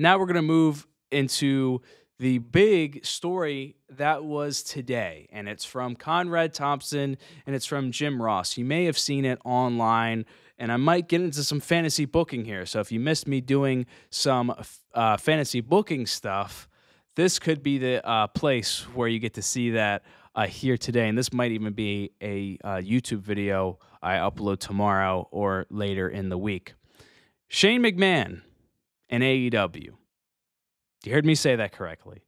Now we're going to move into the big story that was today, and it's from Conrad Thompson and it's from Jim Ross. You may have seen it online, and I might get into some fantasy booking here. So if you missed me doing some fantasy booking stuff, this could be the place where you get to see that here today. And this might even be a YouTube video I upload tomorrow or later in the week. Shane McMahon in AEW. You heard me say that correctly.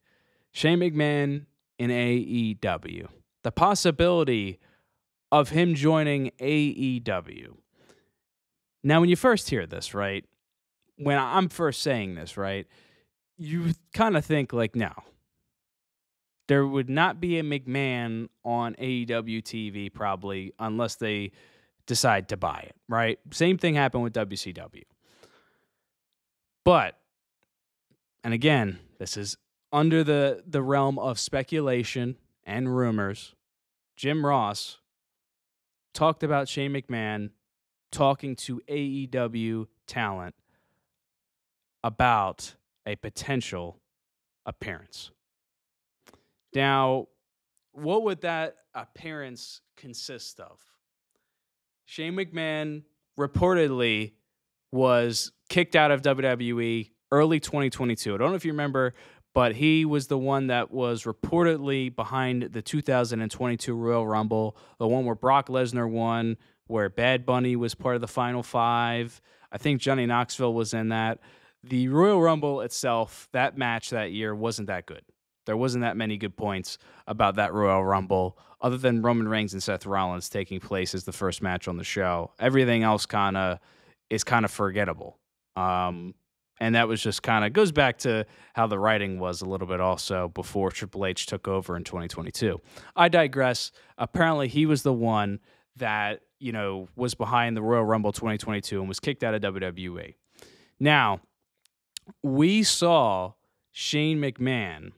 Shane McMahon in AEW. The possibility of him joining AEW. Now, when you first hear this, right? When I'm first saying this, right? You kind of think like, no. There would not be a McMahon on AEW TV probably unless they decide to buy it, right? Same thing happened with WCW. But, and again, this is under the realm of speculation and rumors. Jim Ross talked about Shane McMahon talking to AEW talent about a potential appearance. Now, what would that appearance consist of? Shane McMahon reportedly was kicked out of WWE early 2022. I don't know if you remember, but he was the one that was reportedly behind the 2022 Royal Rumble, the one where Brock Lesnar won, where Bad Bunny was part of the Final Five. I think Johnny Knoxville was in that. The Royal Rumble itself, that match that year wasn't that good. There wasn't that many good points about that Royal Rumble, other than Roman Reigns and Seth Rollins taking place as the first match on the show. Everything else is kind of forgettable. And that was just kind of goes back to how the writing was a little bit also before Triple H took over in 2022. I digress. Apparently, he was the one that, was behind the Royal Rumble 2022 and was kicked out of WWE. Now, we saw Shane McMahon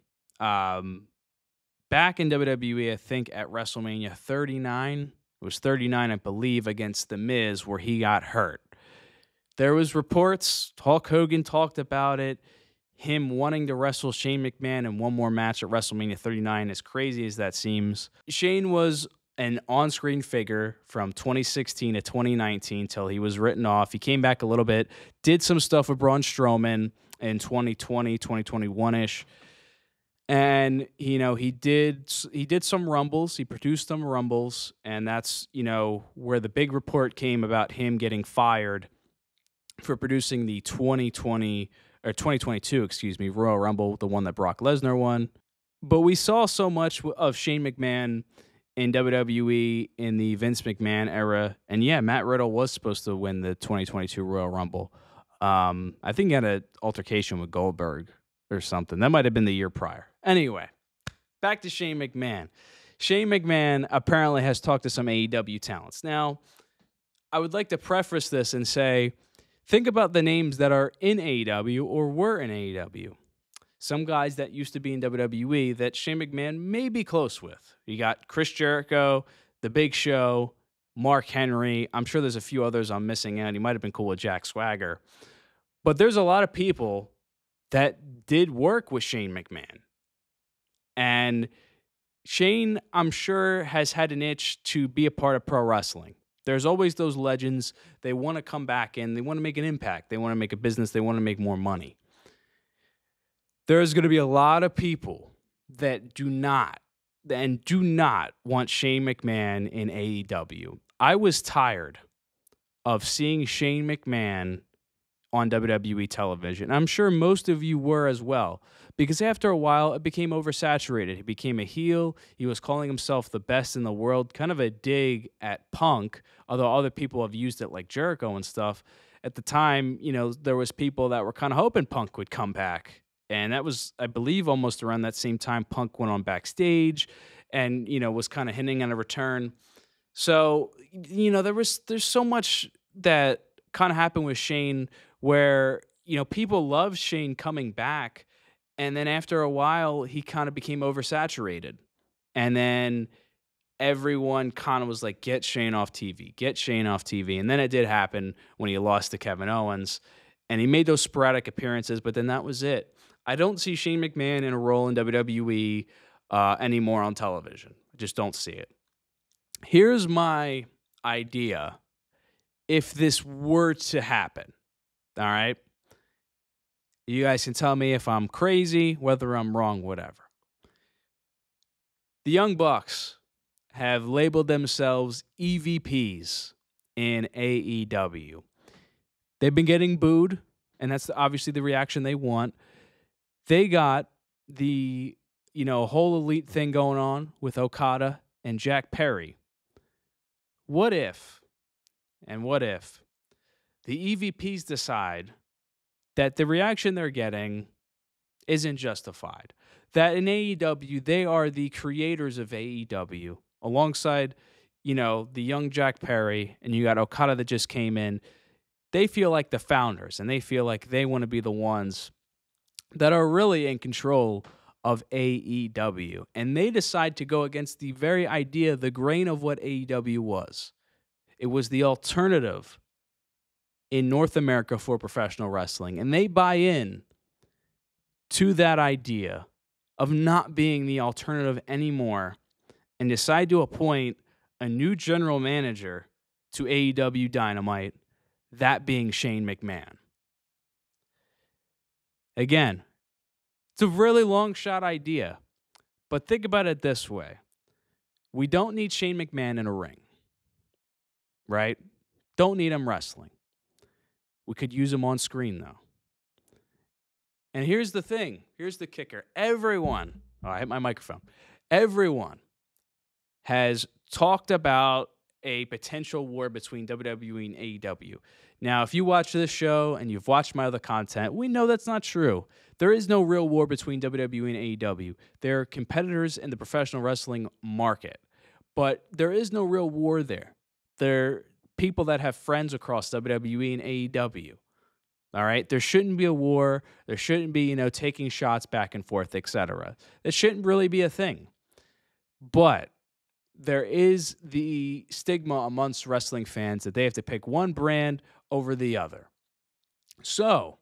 back in WWE, I think at WrestleMania 39. It was 39, I believe, against The Miz, where he got hurt. There was reports, Hulk Hogan talked about it, him wanting to wrestle Shane McMahon in one more match at WrestleMania 39, as crazy as that seems. Shane was an on-screen figure from 2016 to 2019 till he was written off. He came back a little bit, did some stuff with Braun Strowman in 2020, 2021-ish. And, he did some Rumbles. He produced some Rumbles. And that's, where the big report came about him getting fired for producing the 2022, Royal Rumble, the one that Brock Lesnar won. But we saw so much of Shane McMahon in WWE in the Vince McMahon era. And yeah, Matt Riddle was supposed to win the 2022 Royal Rumble. I think he had an altercation with Goldberg or something. That might have been the year prior. Anyway, back to Shane McMahon. Shane McMahon apparently has talked to some AEW talents. Now, I would like to preface this and say, think about the names that are in AEW or were in AEW. Some guys that used to be in WWE that Shane McMahon may be close with. You got Chris Jericho, The Big Show, Mark Henry. I'm sure there's a few others I'm missing out. He might have been cool with Jack Swagger. But there's a lot of people that did work with Shane McMahon. And Shane, I'm sure, has had an itch to be a part of pro wrestling. There's always those legends. They want to come back in. They want to make an impact. They want to make a business. They want to make more money. There's going to be a lot of people that do not want Shane McMahon in AEW. I was tired of seeing Shane McMahon on WWE television. I'm sure most of you were as well, because after a while, it became oversaturated. He became a heel. He was calling himself the best in the world, kind of a dig at Punk, although other people have used it like Jericho and stuff. At the time, there was people that were kind of hoping Punk would come back. And that was, I believe, almost around that same time Punk went on backstage and, was kind of hinting at a return. So, there's so much that kind of happened with Shane where, people loved Shane coming back. And then after a while, he kind of became oversaturated. And then everyone kind of was like, get Shane off TV, get Shane off TV. And then it did happen when he lost to Kevin Owens. And he made those sporadic appearances, but then that was it. I don't see Shane McMahon in a role in WWE anymore on television. I just don't see it. Here's my idea if this were to happen. All right. You guys can tell me if I'm crazy, whether I'm wrong, whatever. The Young Bucks have labeled themselves EVPs in AEW. They've been getting booed, and that's obviously the reaction they want. They got the, whole elite thing going on with Okada and Jack Perry. What if the EVPs decide that the reaction they're getting isn't justified? That in AEW, they are the creators of AEW, alongside, the young Jack Perry, and you got Okada that just came in. They feel like the founders, and they feel like they want to be the ones that are really in control of AEW. And they decide to go against the very idea, the grain of what AEW was. It was the alternative in North America for professional wrestling. And they buy in to that idea of not being the alternative anymore and decide to appoint a new general manager to AEW Dynamite, that being Shane McMahon. Again, it's a really long shot idea, but think about it this way. We don't need Shane McMahon in a ring, right? Don't need him wrestling. We could use him on screen, though. And here's the thing. Here's the kicker. Everyone, I hit my microphone. Everyone has talked about a potential war between WWE and AEW. Now, if you watch this show and you've watched my other content, we know that's not true. There is no real war between WWE and AEW. They're competitors in the professional wrestling market. But there is no real war there. They're people that have friends across WWE and AEW. All right? There shouldn't be a war. There shouldn't be, taking shots back and forth, etc. That shouldn't really be a thing. But there is the stigma amongst wrestling fans that they have to pick one brand over the other. So,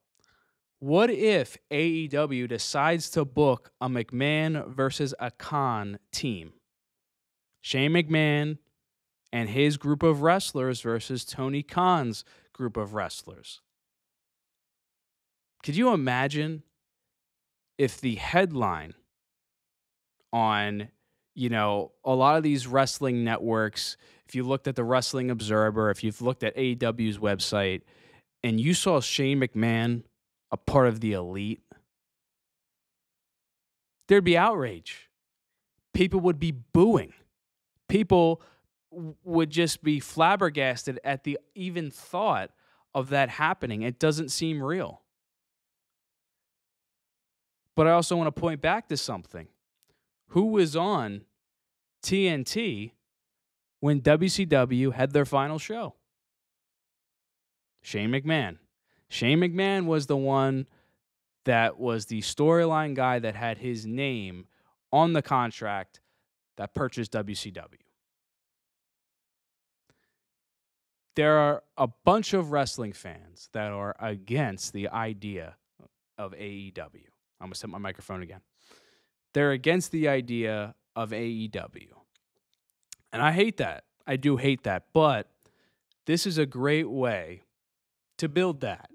what if AEW decides to book a McMahon versus a Khan team? Shane McMahon and his group of wrestlers versus Tony Khan's group of wrestlers. Could you imagine if the headline on, a lot of these wrestling networks, if you looked at the Wrestling Observer, if you've looked at AEW's website, and you saw Shane McMahon a part of the elite, there'd be outrage. People would be booing. People would just be flabbergasted at the even thought of that happening. It doesn't seem real. But I also want to point back to something. Who was on TNT when WCW had their final show? Shane McMahon. Shane McMahon was the one that was the storyline guy that had his name on the contract that purchased WCW. There are a bunch of wrestling fans that are against the idea of AEW. I'm going to set my microphone again. They're against the idea of AEW. And I hate that. I do hate that. But this is a great way to build that.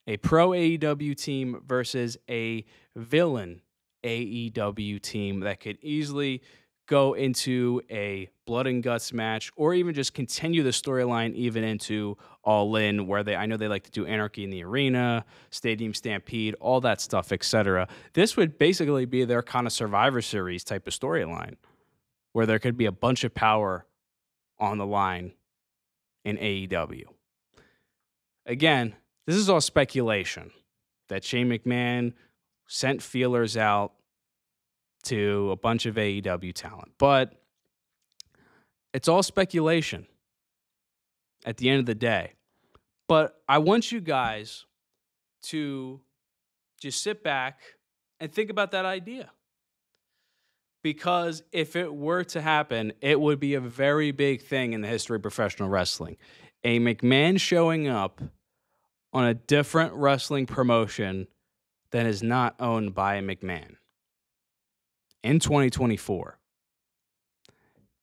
A pro AEW team versus a villain AEW team that could easily go into a blood and guts match, or even just continue the storyline even into All In, where I know they like to do Anarchy in the Arena, Stadium Stampede, all that stuff, etc. This would basically be their kind of Survivor Series type of storyline, where there could be a bunch of power on the line in AEW. Again, this is all speculation that Shane McMahon sent feelers out to a bunch of AEW talent. But it's all speculation at the end of the day. But I want you guys to just sit back and think about that idea. Because if it were to happen, it would be a very big thing in the history of professional wrestling. A McMahon showing up on a different wrestling promotion that is not owned by McMahon in 2024.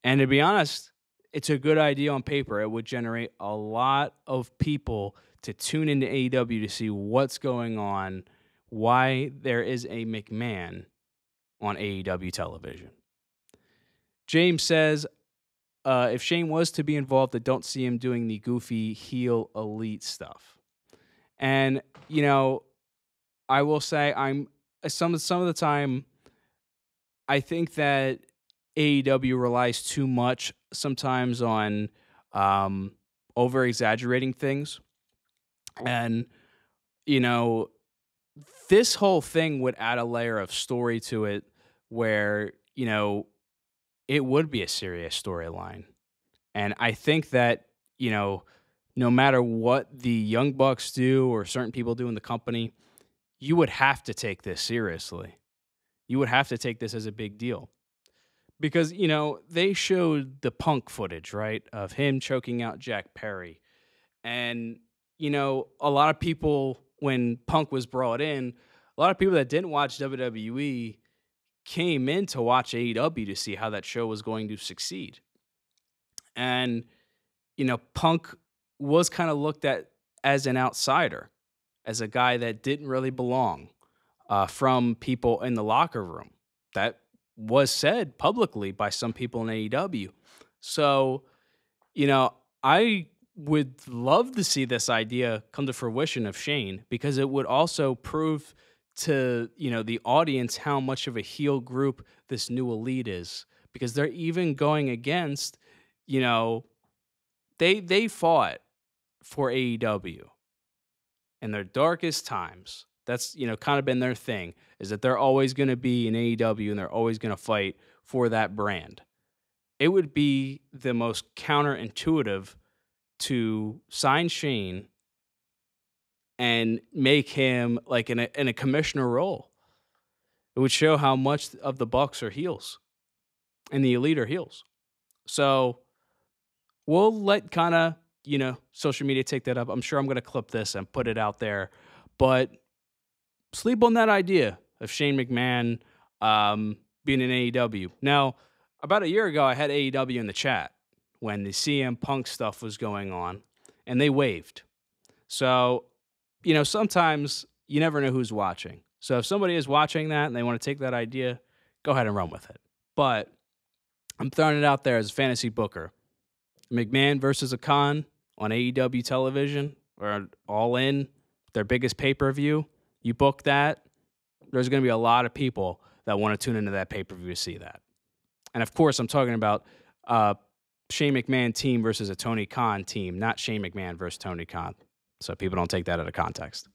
And to be honest, it's a good idea on paper. It would generate a lot of people to tune into AEW to see what's going on, why there is a McMahon on AEW television. James says, if Shane was to be involved, I don't see him doing the goofy heel elite stuff. And, you know, I will say some of the time, I think that AEW relies too much sometimes on over exaggerating things. And, you know, this whole thing would add a layer of story to it where, you know, it would be a serious storyline. And I think that, you know, no matter what the Young Bucks do or certain people do in the company, you would have to take this seriously. You would have to take this as a big deal. Because, you know, they showed the Punk footage, right, of him choking out Jack Perry. And, you know, a lot of people, when Punk was brought in, a lot of people that didn't watch WWE came in to watch AEW to see how that show was going to succeed. And, you know, Punk was kind of looked at as an outsider, as a guy that didn't really belong from people in the locker room. That was said publicly by some people in AEW. So, you know, I would love to see this idea come to fruition of Shane, because it would also prove to, you know, the audience how much of a heel group this new elite is, because they're even going against, you know, they fought for AEW in their darkest times. That's, you know, kind of been their thing, is that they're always going to be in AEW and they're always going to fight for that brand. It would be the most counterintuitive to sign Shane and make him like in a commissioner role. It would show how much of the Bucks are heels and the elite are heels. So we'll let kind of, you know, social media take that up. I'm sure I'm going to clip this and put it out there, but sleep on that idea of Shane McMahon being in AEW. Now, about a year ago, I had AEW in the chat when the CM Punk stuff was going on, and they waved. So, you know, sometimes you never know who's watching. So if somebody is watching that and they want to take that idea, go ahead and run with it. But I'm throwing it out there as a fantasy booker. McMahon versus a Khan on AEW television, or All In, their biggest pay-per-view. You book that, there's going to be a lot of people that want to tune into that pay-per-view to see that. And of course, I'm talking about Shane McMahon team versus a Tony Khan team, not Shane McMahon versus Tony Khan. So people don't take that out of context.